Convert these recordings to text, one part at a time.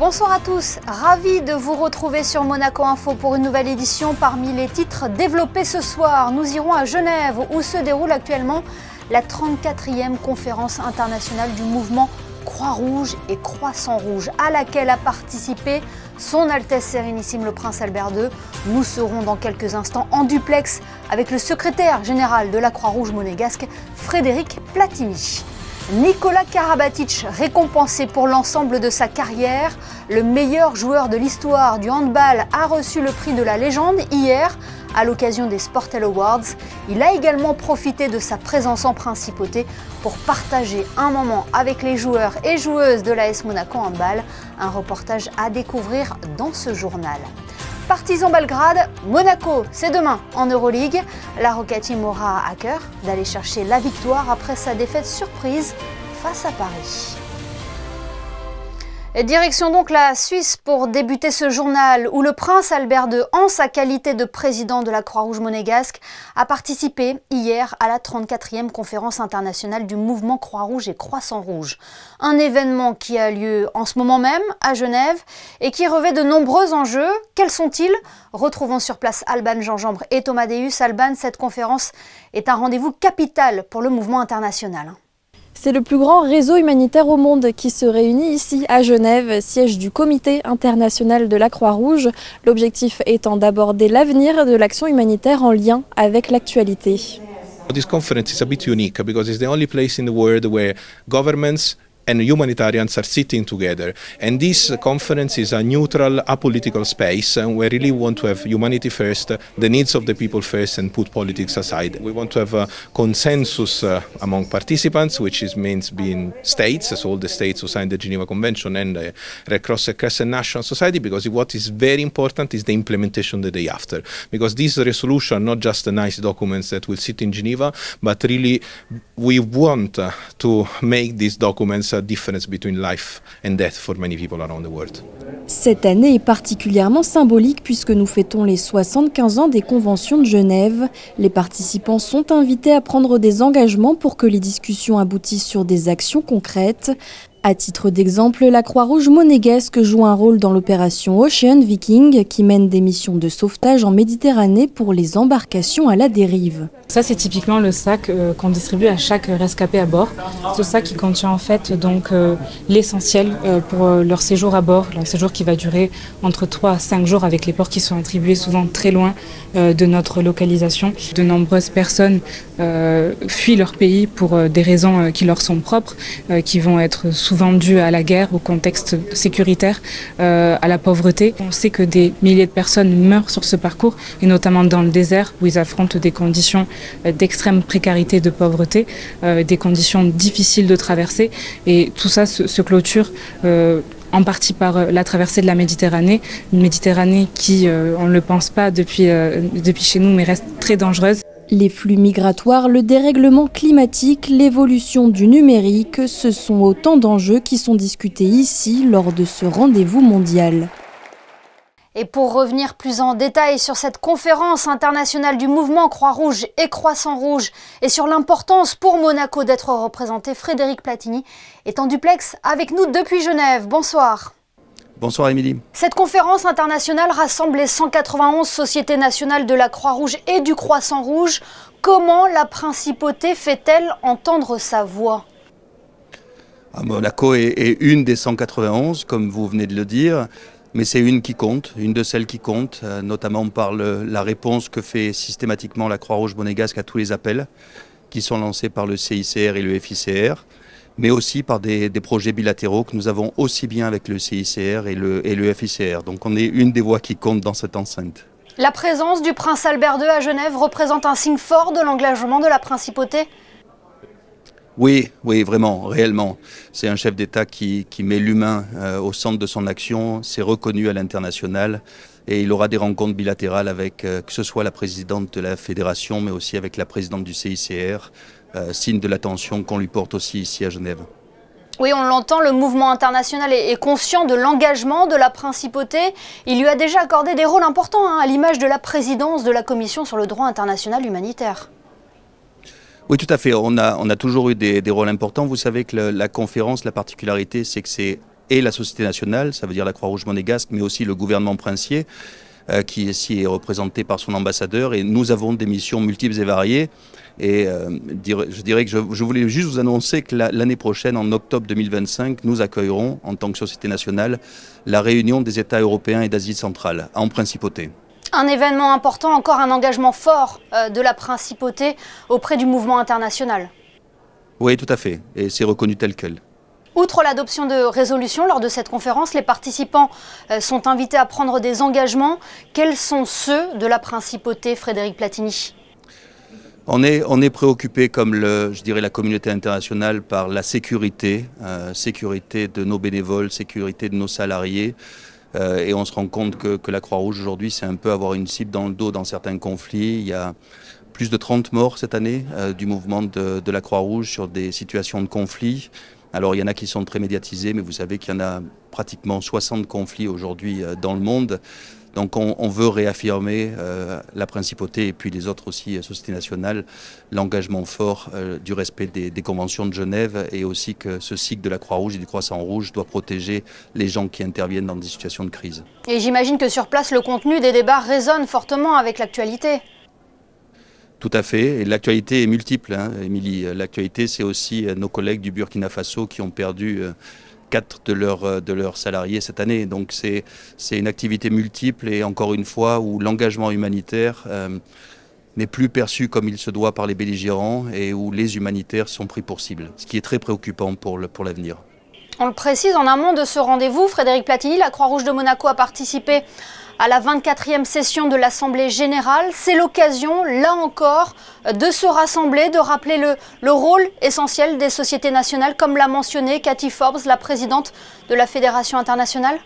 Bonsoir à tous, ravi de vous retrouver sur Monaco Info pour une nouvelle édition. Parmi les titres développés ce soir, nous irons à Genève où se déroule actuellement la 34e conférence internationale du mouvement Croix-Rouge et Croissant-Rouge, à laquelle a participé Son Altesse Sérénissime le Prince Albert II. Nous serons dans quelques instants en duplex avec le secrétaire général de la Croix-Rouge monégasque, Frédéric Platini. Nikola Karabatic, récompensé pour l'ensemble de sa carrière, le meilleur joueur de l'histoire du handball, a reçu le prix de la légende hier à l'occasion des Sportel Awards. Il a également profité de sa présence en principauté pour partager un moment avec les joueurs et joueuses de l'AS Monaco Handball. Un reportage à découvrir dans ce journal. Partizan Belgrade, Monaco, c'est demain en Euroleague. La Roca Team aura à cœur d'aller chercher la victoire après sa défaite surprise face à Paris. Et direction donc la Suisse pour débuter ce journal où le Prince Albert II, en sa qualité de président de la Croix-Rouge monégasque, a participé hier à la 34e conférence internationale du mouvement Croix-Rouge et Croissant-Rouge. Un événement qui a lieu en ce moment même à Genève et qui revêt de nombreux enjeux. Quels sont-ils? Retrouvons sur place Alban Gingembre et Thomas Deus. Alban, cette conférence est un rendez-vous capital pour le mouvement international. C'est le plus grand réseau humanitaire au monde qui se réunit ici à Genève, siège du Comité international de la Croix-Rouge. L'objectif étant d'aborder l'avenir de l'action humanitaire en lien avec l'actualité. This conference is a bit unique because it's the only place in the world where governments and humanitarians are sitting together. And this conference is a neutral, apolitical space where we really want to have humanity first, the needs of the people first, and put politics aside. We want to have a consensus among participants, which means being states, so all the states who signed the Geneva Convention and the Red Cross and Crescent National Society, because what is very important is the implementation the day after. Because these resolutions are not just nice documents that will sit in Geneva, but really we want to make these documents a difference between life and death for many people around the world. Cette année est particulièrement symbolique puisque nous fêtons les 75 ans des conventions de Genève. Les participants sont invités à prendre des engagements pour que les discussions aboutissent sur des actions concrètes. À titre d'exemple, la Croix-Rouge monégasque joue un rôle dans l'opération Ocean Viking qui mène des missions de sauvetage en Méditerranée pour les embarcations à la dérive. Ça, c'est typiquement le sac qu'on distribue à chaque rescapé à bord. Ce sac qui contient en fait donc l'essentiel pour leur séjour à bord, leur séjour qui va durer entre 3 à 5 jours avec les ports qui sont attribués souvent très loin de notre localisation. De nombreuses personnes fuient leur pays pour des raisons qui leur sont propres, qui vont être souvent dues à la guerre, au contexte sécuritaire, à la pauvreté. On sait que des milliers de personnes meurent sur ce parcours, et notamment dans le désert où ils affrontent des conditions d'extrême précarité, de pauvreté, des conditions difficiles de traverser. Et tout ça se clôture en partie par la traversée de la Méditerranée, une Méditerranée qui, on ne le pense pas depuis chez nous, mais reste très dangereuse. Les flux migratoires, le dérèglement climatique, l'évolution du numérique, ce sont autant d'enjeux qui sont discutés ici lors de ce rendez-vous mondial. Et pour revenir plus en détail sur cette conférence internationale du mouvement Croix-Rouge et Croissant-Rouge et sur l'importance pour Monaco d'être représenté, Frédéric Platini est en duplex avec nous depuis Genève. Bonsoir. Bonsoir Émilie. Cette conférence internationale rassemble les 191 sociétés nationales de la Croix-Rouge et du Croissant-Rouge. Comment la principauté fait-elle entendre sa voix? Monaco est une des 191, comme vous venez de le dire. Mais c'est une qui compte, une de celles qui comptent, notamment par la réponse que fait systématiquement la Croix-Rouge monégasque à tous les appels qui sont lancés par le CICR et le FICR, mais aussi par des projets bilatéraux que nous avons aussi bien avec le CICR et le FICR. Donc on est une des voix qui compte dans cette enceinte. La présence du Prince Albert II à Genève représente un signe fort de l'engagement de la principauté? Oui, vraiment, réellement. C'est un chef d'État qui met l'humain au centre de son action, c'est reconnu à l'international et il aura des rencontres bilatérales avec que ce soit la présidente de la fédération mais aussi avec la présidente du CICR, signe de l'attention qu'on lui porte aussi ici à Genève. Oui, on l'entend, le mouvement international est conscient de l'engagement de la principauté. Il lui a déjà accordé des rôles importants, à l'image de la présidence de la Commission sur le droit international humanitaire. Oui, tout à fait. On a toujours eu des rôles importants. Vous savez que la conférence, la particularité, c'est que c'est et la Société nationale, ça veut dire la Croix-Rouge monégasque, mais aussi le gouvernement princier, qui ici est représenté par son ambassadeur. Et nous avons des missions multiples et variées. Et je dirais que je voulais juste vous annoncer que l'année prochaine, en octobre 2025, nous accueillerons, en tant que Société nationale, la réunion des États européens et d'Asie centrale, en principauté. Un événement important, encore un engagement fort de la principauté auprès du mouvement international. Oui, tout à fait. Et c'est reconnu tel quel. Outre l'adoption de résolutions lors de cette conférence, les participants sont invités à prendre des engagements. Quels sont ceux de la principauté, Frédéric Platini ? On est préoccupé, comme je dirais la communauté internationale, par la sécurité, sécurité de nos bénévoles, sécurité de nos salariés. Et on se rend compte que la Croix-Rouge aujourd'hui, c'est un peu avoir une cible dans le dos dans certains conflits. Il y a plus de 30 morts cette année du mouvement de la Croix-Rouge sur des situations de conflit. Alors il y en a qui sont très médiatisés, mais vous savez qu'il y en a pratiquement 60 conflits aujourd'hui dans le monde. Donc on veut réaffirmer la principauté et puis les autres aussi sociétés nationales, l'engagement fort du respect des conventions de Genève et aussi que ce cycle de la Croix-Rouge et du Croissant-Rouge doit protéger les gens qui interviennent dans des situations de crise. Et j'imagine que sur place, le contenu des débats résonne fortement avec l'actualité. Tout à fait, et l'actualité est multiple, hein, Émilie. L'actualité, c'est aussi nos collègues du Burkina Faso qui ont perdu 4 de leurs salariés cette année. Donc c'est une activité multiple et encore une fois où l'engagement humanitaire n'est plus perçu comme il se doit par les belligérants et où les humanitaires sont pris pour cible, ce qui est très préoccupant pour l'avenir. On le précise, en amont de ce rendez-vous, Frédéric Platini, la Croix-Rouge de Monaco a participé à la 24e session de l'Assemblée générale. C'est l'occasion, là encore, de se rassembler, de rappeler le rôle essentiel des sociétés nationales, comme l'a mentionné Cathy Forbes, la présidente de la Fédération internationale.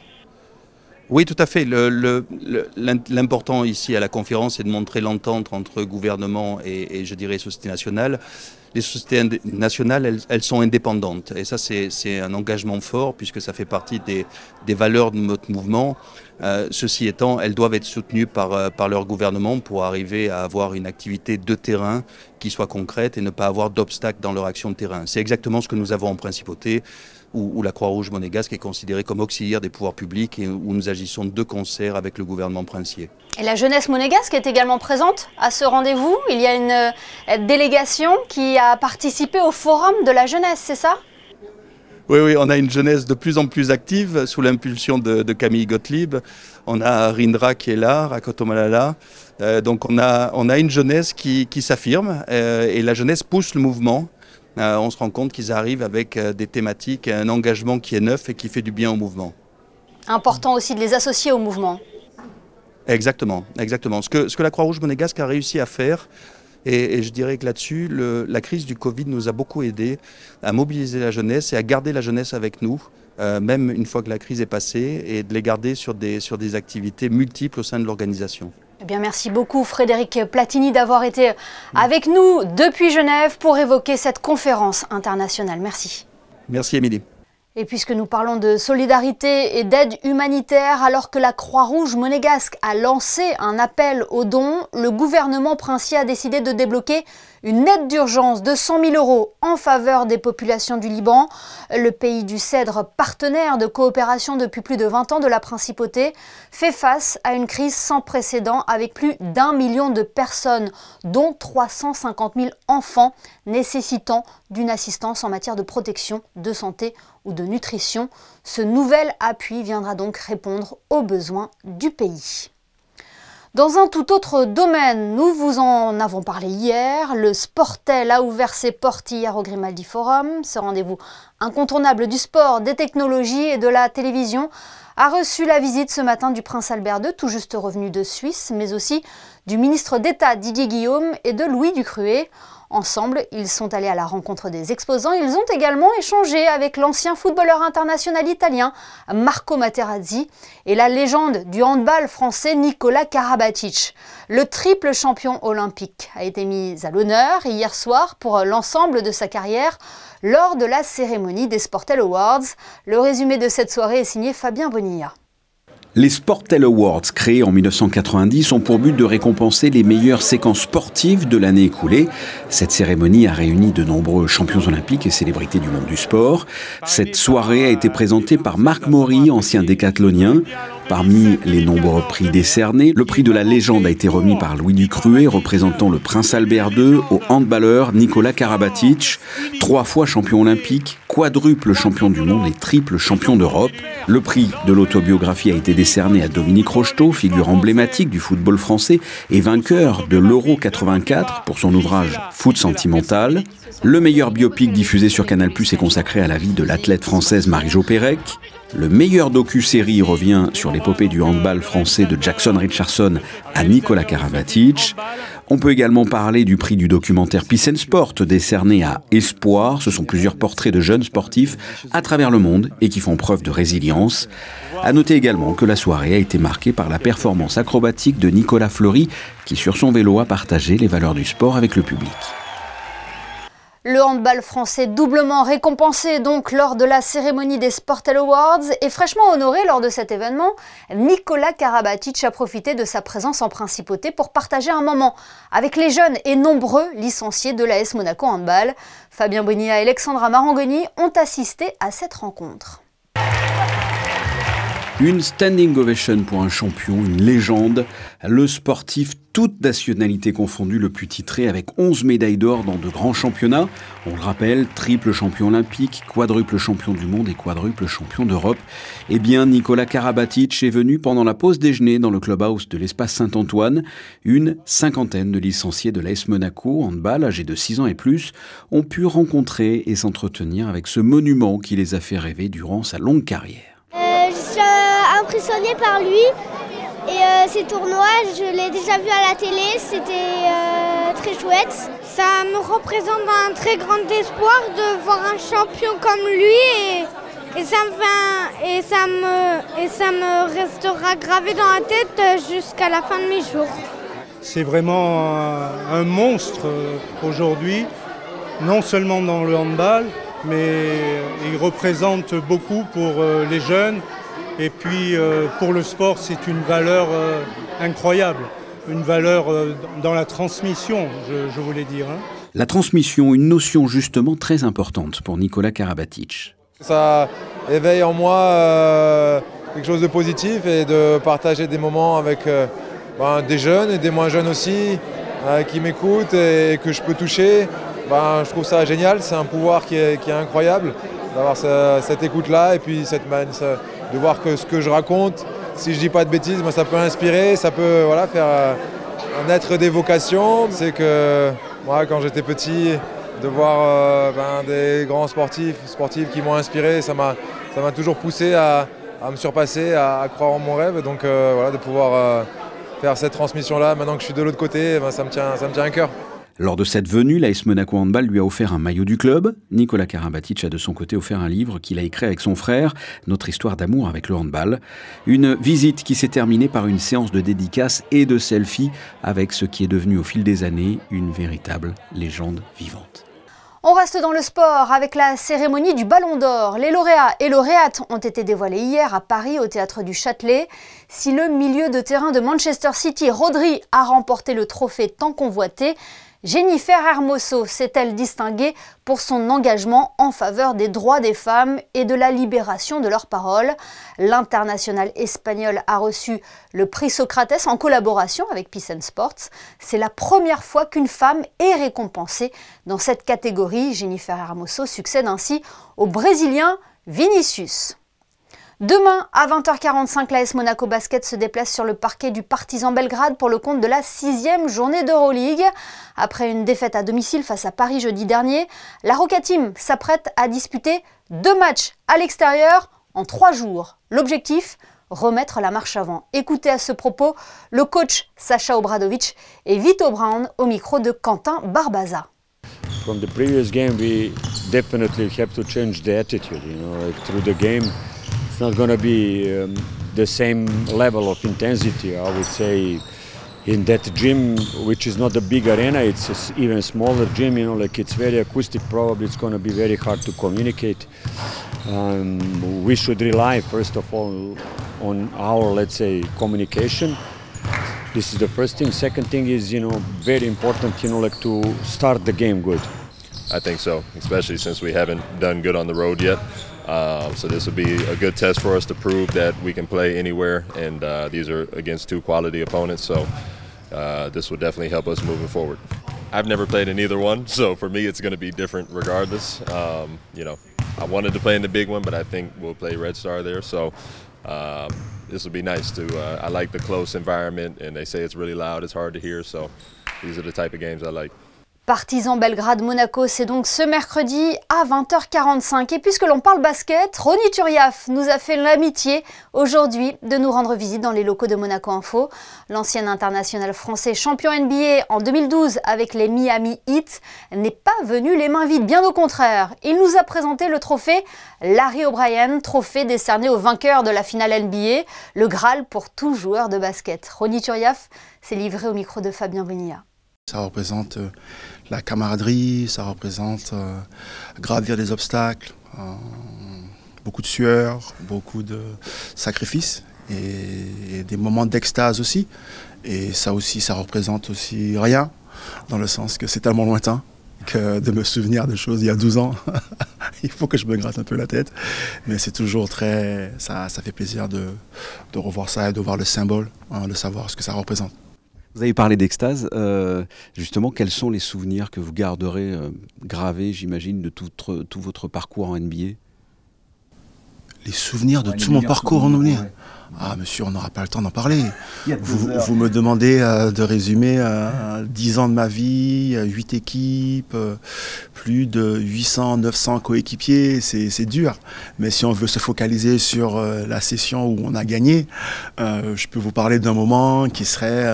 Oui, tout à fait. L'important ici à la conférence, c'est de montrer l'entente entre gouvernement et je dirais sociétés nationales. Les sociétés nationales, elles sont indépendantes. Et ça, c'est un engagement fort puisque ça fait partie des valeurs de notre mouvement. Ceci étant, elles doivent être soutenues par leur gouvernement pour arriver à avoir une activité de terrain qui soit concrète et ne pas avoir d'obstacles dans leur action de terrain. C'est exactement ce que nous avons en principauté, où la Croix-Rouge monégasque est considérée comme auxiliaire des pouvoirs publics et où nous agissons de concert avec le gouvernement princier. Et la jeunesse monégasque est également présente à ce rendez-vous. Il y a une délégation qui a participé au forum de la jeunesse, c'est ça ? Oui, on a une jeunesse de plus en plus active sous l'impulsion de Camille Gottlieb. On a Rindra qui est là, Rakoto Malala. Donc on a une jeunesse qui s'affirme et la jeunesse pousse le mouvement. On se rend compte qu'ils arrivent avec des thématiques, un engagement qui est neuf et qui fait du bien au mouvement. Important aussi de les associer au mouvement. Exactement. Ce que la Croix-Rouge monégasque a réussi à faire, et je dirais que là-dessus, la crise du Covid nous a beaucoup aidé à mobiliser la jeunesse et à garder la jeunesse avec nous, même une fois que la crise est passée, et de les garder sur des activités multiples au sein de l'organisation. Eh bien, merci beaucoup Frédéric Platini d'avoir été avec nous depuis Genève pour évoquer cette conférence internationale. Merci. Merci Émilie. Et puisque nous parlons de solidarité et d'aide humanitaire, alors que la Croix-Rouge monégasque a lancé un appel aux dons, le gouvernement princier a décidé de débloquer une aide d'urgence de 100 000 € en faveur des populations du Liban. Le pays du Cèdre, partenaire de coopération depuis plus de 20 ans de la principauté, fait face à une crise sans précédent avec plus d'1 million de personnes, dont 350 000 enfants, nécessitant d'une assistance en matière de protection, de santé ou de nutrition. Ce nouvel appui viendra donc répondre aux besoins du pays. Dans un tout autre domaine, nous vous en avons parlé hier, le Sportel a ouvert ses portes hier au Grimaldi Forum. Ce rendez-vous incontournable du sport, des technologies et de la télévision a reçu la visite ce matin du prince Albert II, tout juste revenu de Suisse, mais aussi du ministre d'État Didier Guillaume et de Louis Ducruet. Ensemble, ils sont allés à la rencontre des exposants. Ils ont également échangé avec l'ancien footballeur international italien Marco Materazzi et la légende du handball français Nicolas Karabatic. Le triple champion olympique a été mis à l'honneur hier soir pour l'ensemble de sa carrière lors de la cérémonie des Sportel Awards. Le résumé de cette soirée est signé Fabien Bonilla. Les Sportel Awards, créés en 1990, ont pour but de récompenser les meilleures séquences sportives de l'année écoulée. Cette cérémonie a réuni de nombreux champions olympiques et célébrités du monde du sport. Cette soirée a été présentée par Marc Maury, ancien décathlonien. Parmi les nombreux prix décernés, le prix de la légende a été remis par Louis Ducruet, représentant le prince Albert II, au handballeur Nikola Karabatic, 3 fois champion olympique, quadruple champion du monde et triple champion d'Europe. Le prix de l'autobiographie a été décerné à Dominique Rocheteau, figure emblématique du football français et vainqueur de l'Euro 84 pour son ouvrage Foot sentimental. Le meilleur biopic diffusé sur Canal+ est consacré à la vie de l'athlète française Marie-Jo Pérec. Le meilleur docu-série revient sur l'épopée du handball français de Jackson Richardson à Nikola Karabatic. On peut également parler du prix du documentaire Peace and Sport décerné à Espoir. Ce sont plusieurs portraits de jeunes sportifs à travers le monde et qui font preuve de résilience. À noter également que la soirée a été marquée par la performance acrobatique de Nicolas Fleury qui sur son vélo a partagé les valeurs du sport avec le public. Le handball français doublement récompensé donc lors de la cérémonie des Sportel Awards et fraîchement honoré lors de cet événement, Nikola Karabatic a profité de sa présence en principauté pour partager un moment avec les jeunes et nombreux licenciés de l'AS Monaco Handball. Fabien Bonilla et Alexandra Marangoni ont assisté à cette rencontre. Une standing ovation pour un champion, une légende. Le sportif, toute nationalité confondue, le plus titré avec 11 médailles d'or dans de grands championnats. On le rappelle, triple champion olympique, quadruple champion du monde et quadruple champion d'Europe. Eh bien, Nikola Karabatic est venu pendant la pause déjeuner dans le clubhouse de l'espace Saint-Antoine. Une cinquantaine de licenciés de l'AS Monaco, handball, âgés de 6 ans et plus, ont pu rencontrer et s'entretenir avec ce monument qui les a fait rêver durant sa longue carrière. Je suis impressionnée par lui et ces tournois, je l'ai déjà vu à la télé, c'était très chouette. Ça me représente un très grand espoir de voir un champion comme lui et ça me restera gravé dans la tête jusqu'à la fin de mes jours. C'est vraiment un monstre aujourd'hui, non seulement dans le handball, mais il représente beaucoup pour les jeunes. Et puis pour le sport, c'est une valeur incroyable, une valeur dans la transmission, je voulais dire. La transmission, une notion justement très importante pour Nikola Karabatic. Ça éveille en moi quelque chose de positif et de partager des moments avec des jeunes et des moins jeunes aussi qui m'écoutent et que je peux toucher. Je trouve ça génial, c'est un pouvoir qui est incroyable d'avoir cette écoute-là et puis de voir que ce que je raconte, si je dis pas de bêtises, ça peut inspirer, ça peut faire naître des vocations. C'est que moi, quand j'étais petit, de voir des grands sportifs qui m'ont inspiré, ça m'a toujours poussé à me surpasser, à croire en mon rêve. Donc de pouvoir faire cette transmission-là, maintenant que je suis de l'autre côté, ça me tient à cœur. Lors de cette venue, l'AS Monaco Handball lui a offert un maillot du club. Nikola Karabatic a de son côté offert un livre qu'il a écrit avec son frère, Notre histoire d'amour avec le handball. Une visite qui s'est terminée par une séance de dédicaces et de selfies avec ce qui est devenu au fil des années une véritable légende vivante. On reste dans le sport avec la cérémonie du Ballon d'Or. Les lauréats et lauréates ont été dévoilés hier à Paris au Théâtre du Châtelet. Si le milieu de terrain de Manchester City, Rodri, a remporté le trophée tant convoité, Jennifer Hermoso s'est-elle distinguée pour son engagement en faveur des droits des femmes et de la libération de leurs paroles. L'international espagnol a reçu le prix Socrates en collaboration avec Peace and Sports. C'est la première fois qu'une femme est récompensée dans cette catégorie. Jennifer Hermoso succède ainsi au Brésilien Vinicius. Demain, à 20h45, l'AS Monaco Basket se déplace sur le parquet du Partizan Belgrade pour le compte de la 6e journée d'Euroleague. Après une défaite à domicile face à Paris jeudi dernier, la Roca Team s'apprête à disputer 2 matchs à l'extérieur en 3 jours. L'objectif, remettre la marche avant. Écoutez à ce propos le coach Sacha Obradovic et Vito Brown au micro de Quentin Barbaza. From the previous game, we definitely have to change the attitude, through the game. It's not going to be the same level of intensity, I would say, in that gym, which is not a big arena, it's an even smaller gym, it's very acoustic, probably it's going to be very hard to communicate. We should rely, first of all, on our, let's say, communication. This is the first thing. Second thing is, very important, like to start the game good. I think so, especially since we haven't done good on the road yet. So this will be a good test for us to prove that we can play anywhere, and these are against two quality opponents, so this will definitely help us moving forward. I've never played in either one, so for me it's going to be different regardless. I wanted to play in the big one, but I think we'll play Red Star there, so this will be nice to. I like the close environment, and they say it's really loud, it's hard to hear, so these are the type of games I like. Partizan Belgrade-Monaco, c'est donc ce mercredi à 20h45. Et puisque l'on parle basket, Ronny Turiaf nous a fait l'amitié aujourd'hui de nous rendre visite dans les locaux de Monaco Info. L'ancien international français champion NBA en 2012 avec les Miami Heat n'est pas venu les mains vides, bien au contraire. Il nous a présenté le trophée Larry O'Brien, trophée décerné au vainqueur de la finale NBA, le Graal pour tout joueur de basket. Ronny Turiaf s'est livré au micro de Fabien Bonilla. Ça représente la camaraderie, ça représente gravir des obstacles, beaucoup de sueur, beaucoup de sacrifices et des moments d'extase aussi. Et ça aussi, ça représente aussi rien, dans le sens que c'est tellement lointain que de me souvenir de choses il y a 12 ans. Il faut que je me gratte un peu la tête, mais c'est toujours très... Ça fait plaisir de revoir ça et de voir le symbole, de savoir ce que ça représente. Vous avez parlé d'extase, justement, quels sont les souvenirs que vous garderez gravés, j'imagine, de tout votre parcours en NBA? Les souvenirs de tout mon parcours en NBA? Ah monsieur, on n'aura pas le temps d'en parler. Vous me demandez de résumer 10 ans de ma vie, 8 équipes, plus de 800, 900 coéquipiers, c'est dur. Mais si on veut se focaliser sur la session où on a gagné, je peux vous parler d'un moment qui serait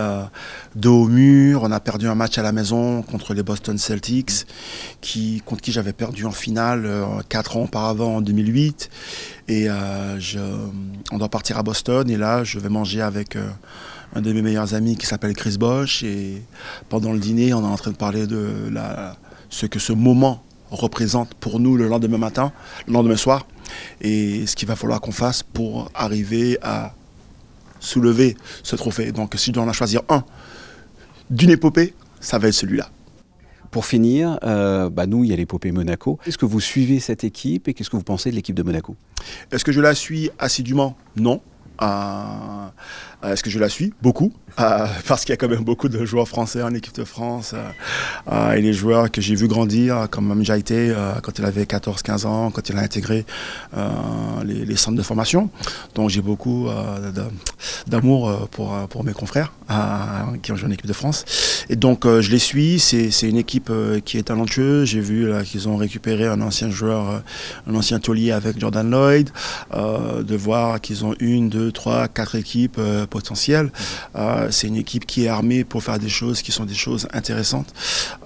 dos au mur. On a perdu un match à la maison contre les Boston Celtics, contre qui j'avais perdu en finale 4 ans auparavant, en 2008. Et on doit partir à Boston, et là je vais manger avec un de mes meilleurs amis qui s'appelle Chris Bosh, et pendant le dîner on est en train de parler de ce que ce moment représente pour nous le lendemain soir, et ce qu'il va falloir qu'on fasse pour arriver à soulever ce trophée. Donc si je dois en choisir un d'une épopée, ça va être celui-là. Pour finir, nous, il y a l'épopée Monaco. Est-ce que vous suivez cette équipe et qu'est-ce que vous pensez de l'équipe de Monaco? Est-ce que je la suis assidûment? Non. Est-ce que je la suis? Beaucoup. Parce qu'il y a quand même beaucoup de joueurs français en équipe de France. Et les joueurs que j'ai vu grandir, comme Mame Diaité, quand il avait 14-15 ans, quand il a intégré les centres de formation. Donc j'ai beaucoup d'amour pour mes confrères qui ont joué en équipe de France. Et donc je les suis. C'est une équipe qui est talentueuse. J'ai vu qu'ils ont récupéré un ancien joueur, un ancien taulier avec Jordan Lloyd. De voir qu'ils ont 1, 2, 3, 4 équipes potentielles. C'est une équipe qui est armée pour faire des choses qui sont des choses intéressantes.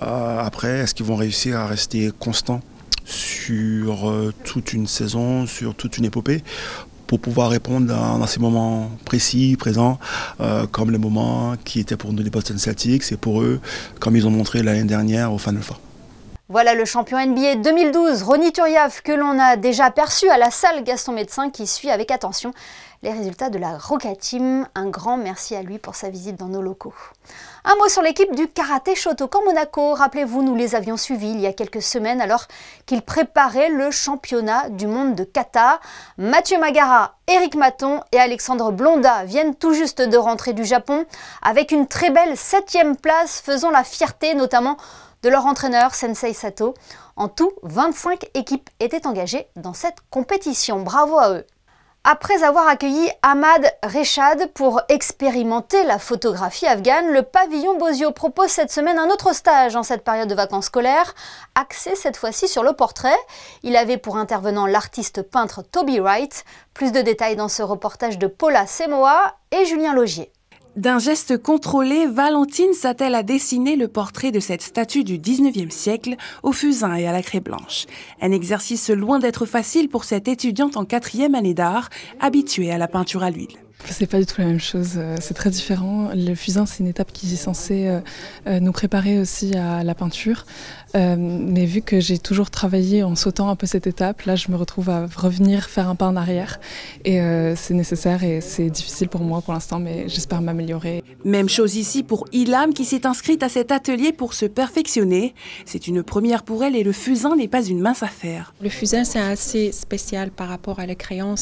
Après, est-ce qu'ils vont réussir à rester constants sur toute une saison, sur toute une épopée, pour pouvoir répondre dans ces moments précis, présents, comme les moments qui étaient pour nous les Boston Celtics, et pour eux, comme ils ont montré l'année dernière au Final Four. Voilà le champion NBA 2012, Ronny Turiaf, que l'on a déjà aperçu à la salle Gaston Médecin, qui suit avec attention les résultats de la Roca Team. Un grand merci à lui pour sa visite dans nos locaux. Un mot sur l'équipe du karaté Shotokan Monaco. Rappelez-vous, nous les avions suivis il y a quelques semaines alors qu'ils préparaient le championnat du monde de kata. Mathieu Magara, Éric Maton et Alexandre Blonda viennent tout juste de rentrer du Japon avec une très belle 7e place, faisant la fierté notamment de leur entraîneur Sensei Sato. En tout, 25 équipes étaient engagées dans cette compétition. Bravo à eux. Après avoir accueilli Ahmad Reshad pour expérimenter la photographie afghane, le pavillon Bozio propose cette semaine un autre stage en cette période de vacances scolaires, axé cette fois-ci sur le portrait. Il avait pour intervenant l'artiste peintre Toby Wright. Plus de détails dans ce reportage de Paula Semoa et Julien Logier. D'un geste contrôlé, Valentine s'attelle à dessiner le portrait de cette statue du 19e siècle au fusain et à la craie blanche. Un exercice loin d'être facile pour cette étudiante en 4e année d'art, habituée à la peinture à l'huile. C'est pas du tout la même chose, c'est très différent. Le fusain, c'est une étape qui est censée nous préparer aussi à la peinture. Mais vu que j'ai toujours travaillé en sautant un peu cette étape, là je me retrouve à revenir faire un pas en arrière. Et c'est nécessaire et c'est difficile pour moi pour l'instant, mais j'espère m'améliorer. Même chose ici pour Ilham qui s'est inscrite à cet atelier pour se perfectionner. C'est une première pour elle et le fusain n'est pas une mince affaire. Le fusain c'est assez spécial par rapport à le crayon.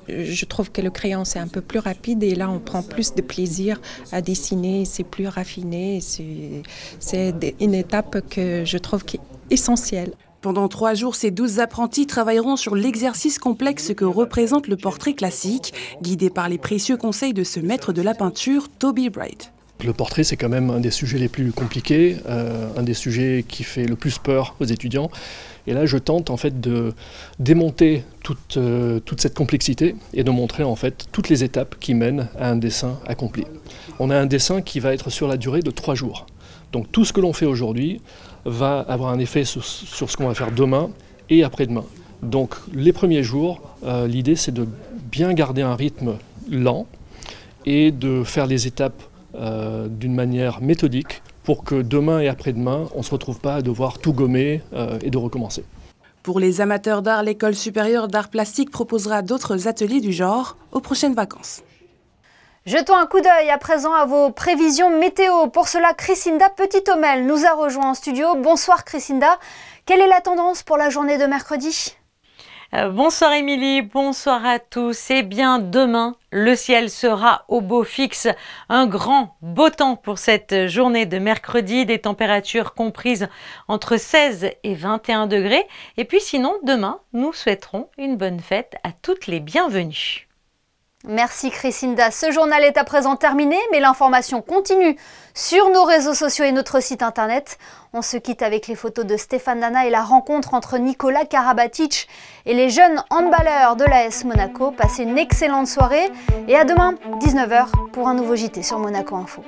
Je trouve que le crayon c'est un peu plus rapide et là on prend plus de plaisir à dessiner, c'est plus raffiné, c'est une étape que je trouve qui est essentielle. Pendant 3 jours, ces 12 apprentis travailleront sur l'exercice complexe que représente le portrait classique, guidés par les précieux conseils de ce maître de la peinture, Toby Bright. Le portrait, c'est quand même un des sujets les plus compliqués, un des sujets qui fait le plus peur aux étudiants. Et là, je tente en fait de démonter toute cette complexité et de montrer en fait toutes les étapes qui mènent à un dessin accompli. On a un dessin qui va être sur la durée de 3 jours. Donc tout ce que l'on fait aujourd'hui va avoir un effet sur ce qu'on va faire demain et après-demain. Donc les premiers jours, l'idée c'est de bien garder un rythme lent et de faire les étapes d'une manière méthodique pour que demain et après-demain, on ne se retrouve pas à devoir tout gommer et de recommencer. Pour les amateurs d'art, l'École supérieure d'art plastique proposera d'autres ateliers du genre aux prochaines vacances. Jetons un coup d'œil à présent à vos prévisions météo. Pour cela, Chrisinda Petit-Homel nous a rejoint en studio. Bonsoir Chrisinda. Quelle est la tendance pour la journée de mercredi ? Bonsoir Émilie, bonsoir à tous. Eh bien demain, le ciel sera au beau fixe. Un grand beau temps pour cette journée de mercredi. Des températures comprises entre 16 et 21 degrés. Et puis sinon, demain, nous souhaiterons une bonne fête à toutes les bienvenues. Merci Chrisinda. Ce journal est à présent terminé, mais l'information continue sur nos réseaux sociaux et notre site internet. On se quitte avec les photos de Stéphane Nana et la rencontre entre Nicolas Karabatic et les jeunes handballeurs de l'AS Monaco. Passez une excellente soirée et à demain, 19h, pour un nouveau JT sur Monaco Info.